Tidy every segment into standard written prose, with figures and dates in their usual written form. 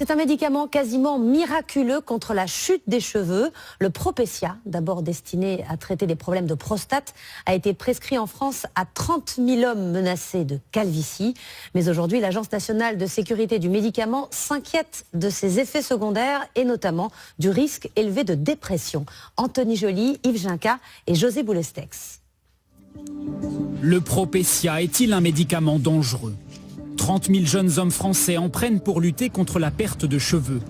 C'est un médicament quasiment miraculeux contre la chute des cheveux. Le Propecia, d'abord destiné à traiter des problèmes de prostate, a été prescrit en France à 30 000 hommes menacés de calvitie. Mais aujourd'hui, l'Agence nationale de sécurité du médicament s'inquiète de ses effets secondaires et notamment du risque élevé de dépression. Anthony Joly, Yves Ginca et José Boulestex. Le Propecia est-il un médicament dangereux ? 30 000 jeunes hommes français en prennent pour lutter contre la perte de cheveux.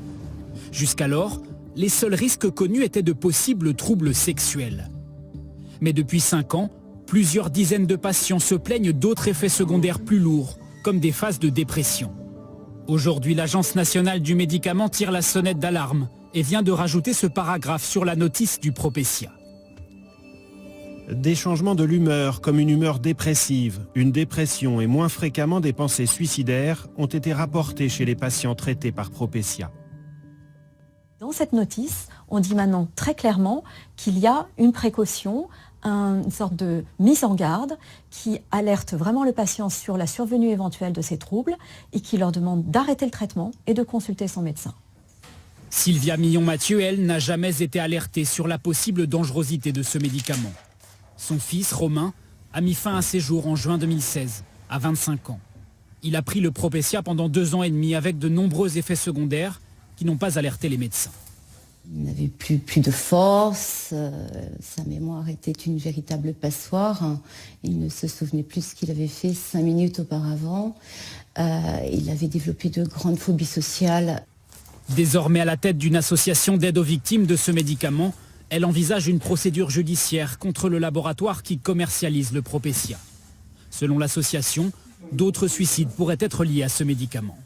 Jusqu'alors, les seuls risques connus étaient de possibles troubles sexuels. Mais depuis 5 ans, plusieurs dizaines de patients se plaignent d'autres effets secondaires plus lourds, comme des phases de dépression. Aujourd'hui, l'Agence nationale du médicament tire la sonnette d'alarme et vient de rajouter ce paragraphe sur la notice du Propecia. Des changements de l'humeur, comme une humeur dépressive, une dépression et moins fréquemment des pensées suicidaires ont été rapportés chez les patients traités par Propecia. Dans cette notice, on dit maintenant très clairement qu'il y a une précaution, une sorte de mise en garde qui alerte vraiment le patient sur la survenue éventuelle de ces troubles et qui leur demande d'arrêter le traitement et de consulter son médecin. Sylvia Millon-Mathieu, elle, n'a jamais été alertée sur la possible dangerosité de ce médicament. Son fils, Romain, a mis fin à ses jours en juin 2016, à 25 ans. Il a pris le Propecia pendant 2 ans et demi avec de nombreux effets secondaires qui n'ont pas alerté les médecins. Il n'avait plus de force, sa mémoire était une véritable passoire. Il ne se souvenait plus ce qu'il avait fait 5 minutes auparavant. Il avait développé de grandes phobies sociales. Désormais à la tête d'une association d'aide aux victimes de ce médicament, elle envisage une procédure judiciaire contre le laboratoire qui commercialise le Propecia. Selon l'association, d'autres suicides pourraient être liés à ce médicament.